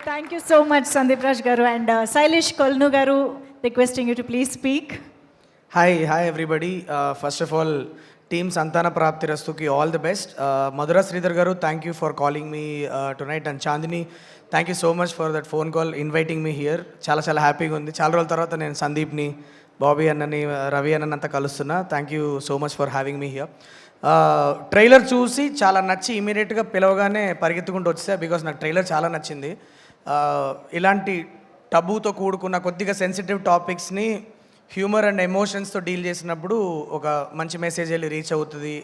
Thank you so much, Sandeep Raj Garu. And Sailesh Kolnu Garu, requesting you to please speak. Hi everybody. First of all, team Santana Praptirastuki, all the best. Madhura Sridhar Garu, thank you for calling me tonight. And Chandini, thank you so much for that phone call, inviting me here. చాలా హ్యాపీగా ఉంది. చాలా రోజుల తర్వాత నేను సందీప్ని, బాబీ అన్నని, రవి అన్నంతా కలుస్తున్నా. Thank you so much for having me here. Trailer చూసి చాలా నచ్చి ఇమీడియట్గా పిలవగానే పరిగెత్తుకుంటూ వచ్చేసా, బికాస్ నాకు ట్రైలర్ చాలా నచ్చింది. ఇలాంటి టబూతో కూడుకున్న కొద్దిగా సెన్సిటివ్ టాపిక్స్ని హ్యూమర్ అండ్ ఎమోషన్స్తో డీల్ చేసినప్పుడు ఒక మంచి మెసేజ్ వెళ్ళి రీచ్ అవుతుంది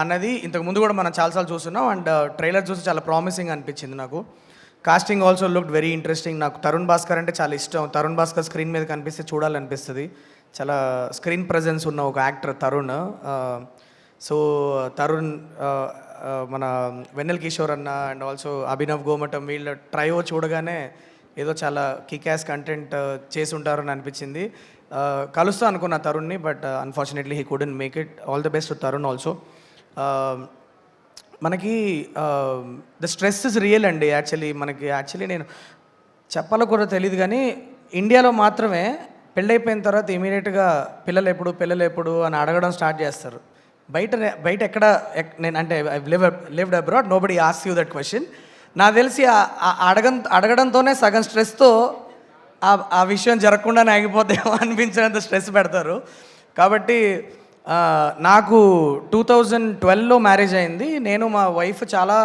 అన్నది ఇంతకు ముందు కూడా మనం చాలాసార్లు చూస్తున్నాం. అండ్ ట్రైలర్ చూసి చాలా ప్రామిసింగ్ అనిపించింది నాకు. Casting also looked very interesting. నాకు తరుణ్ భాస్కర్ అంటే చాలా ఇష్టం. తరుణ్ భాస్కర్ స్క్రీన్ మీద కనిపిస్తే చూడాలనిపిస్తుంది. చాలా స్క్రీన్ ప్రజెన్స్ ఉన్న ఒక యాక్టర్ తరుణ్. సో తరుణ్, మన వెన్నెల్ కిషోర్ అన్న అండ్ ఆల్సో అభినవ్ గోమటం, వీళ్ళ ట్రయో చూడగానే ఏదో చాలా కిక్యాస్ కంటెంట్ చేసి ఉంటారని అనిపించింది. కలుస్తా అనుకున్న తరుణ్ని, but unfortunately he couldn't make it. All the best to Tarun also. మనకి ద స్ట్రెస్ ఇస్ రియల్ అండి. యాక్చువల్లీ నేను చెప్పాలో కూడా తెలియదు, కానీ ఇండియాలో మాత్రమే పెళ్ళైపోయిన తర్వాత ఇమీడియట్గా పిల్లలు ఎప్పుడు అని అడగడం స్టార్ట్ చేస్తారు. బయట ఎక్కడ నేను అంటే I lived abroad, nobody ask you that question. నాకు తెలిసి అడగడంతోనే సగం స్ట్రెస్తో ఆ విషయం జరగకుండానే ఆగిపోతేమో అనిపించినంత స్ట్రెస్ పెడతారు. కాబట్టి నాకు 2012లో మ్యారేజ్ అయింది. నేను మా వైఫ్ చాలా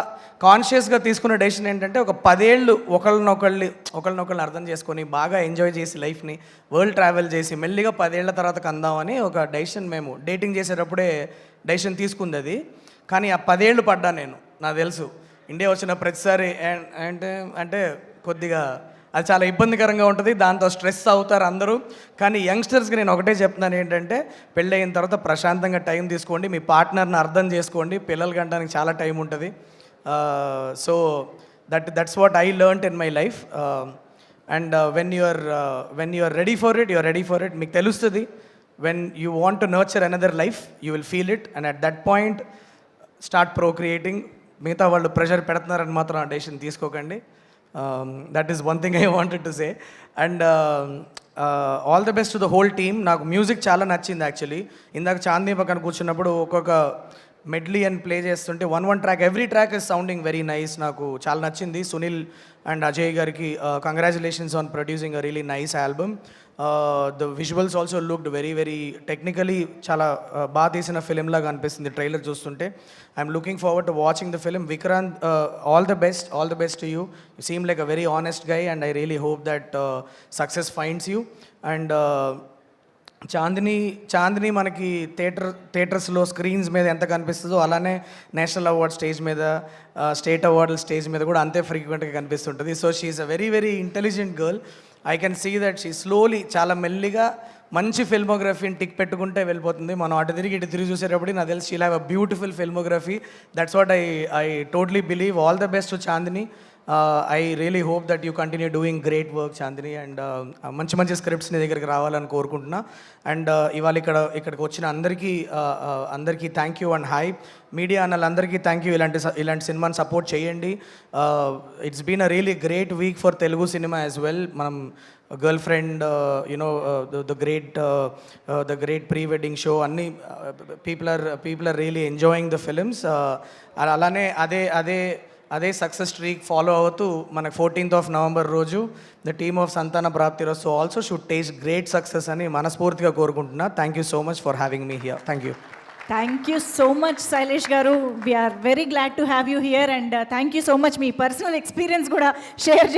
కాన్షియస్గా తీసుకున్న డెసిషన్ ఏంటంటే, ఒక 10 ఏళ్ళు ఒకళ్ళనొకళ్ళని అర్థం చేసుకొని బాగా ఎంజాయ్ చేసి లైఫ్ని వరల్డ్ ట్రావెల్ చేసి మెల్లిగా 10 ఏళ్ల తర్వాత కందామని ఒక డెసిషన్ మేము డేటింగ్ చేసేటప్పుడే డెసిషన్ తీసుకుంది అది. కానీ ఆ 10 ఏళ్ళు పడ్డా నేను. నాకు తెలుసు ఇండియా వచ్చిన ప్రతిసారి అంటే కొద్దిగా అది చాలా ఇబ్బందికరంగా ఉంటుంది, దాంతో స్ట్రెస్ అవుతారు అందరూ. కానీ యంగ్స్టర్స్కి నేను ఒకటే చెప్తున్నాను ఏంటంటే, పెళ్ళయిన తర్వాత ప్రశాంతంగా టైం తీసుకోండి, మీ పార్ట్నర్ని అర్థం చేసుకోండి. పిల్లలు కంటానికి చాలా టైం ఉంటుంది. So that's what I learned in my life. And when you are ready for it మీకు తెలుస్తుంది. When you want to nurture another life, you will feel it. And at that point start procreating. మిగతా వాళ్ళు pressure పెడుతున్నారని మాత్రం ఆ decision తీసుకోకండి. That is one thing I wanted to say. And all the best to the whole team. నాకు music చాలా నచ్చింది actually. ఇందాక చాందీ పక్కన కూర్చున్నప్పుడు ఒక్కొక్క మెడ్లీ అని ప్లే చేస్తుంటే one track, every track is sounding very nice. నాకు చాలా నచ్చింది. సునీల్ అండ్ అజయ్ గారికి congratulations on producing a really nice album. The visuals also looked very technically చాలా బాగా తీసిన ఫిలిం లాగా అనిపిస్తుంది ట్రైలర్ చూస్తుంటే. I'm looking forward to watching the film. Vikrant, all the best to you. You seem like a very honest guy and I really hope that success finds you. And Chandini మనకి థియేటర్స్లో screens మీద ఎంత కనిపిస్తుందో అలానే national award stage మీద, state అవార్డుల stage మీద కూడా అంతే ఫ్రీక్వెంట్గా కనిపిస్తుంటుంది. So she is a very intelligent girl. I can see that she slowly, చాలా మెల్లిగా మంచి ఫిల్మోగ్రఫీని టిక్ పెట్టుకుంటే వెళ్ళిపోతుంది. మనం అటు తిరిగి చూసేటప్పుడు నాకు తెలిసి she'll have a beautiful filmography. That's what I totally believe. All the best to Chandini. I really hope that you continue doing great work Chandini. And మంచి స్క్రిప్ట్స్ నీ దగ్గరికి రావాలని కోరుకుంటున్నా. అండ్ ఇవాళ ఇక్కడికి వచ్చిన అందరికీ thank you and hi. Media అన్నలందరికీ థ్యాంక్ యూ. ఇలాంటి సినిమాని సపోర్ట్ చేయండి. It's been a really great week for Telugu cinema as well. మనం girlfriend, the great pre wedding show, అన్ని people are really enjoying the films. అలానే అదే success streak follow అవుతూ మనకు 14th November రోజు the team of Santhana Prapthirasthu also should taste great success అని మనస్ఫూర్తిగా కోరుకుంటున్నా. Thank you so much for having me here. Thank you. Thank you so much, Sailesh Garu. We are very glad to have you here, and thank you so much. Me personal experience కూడా share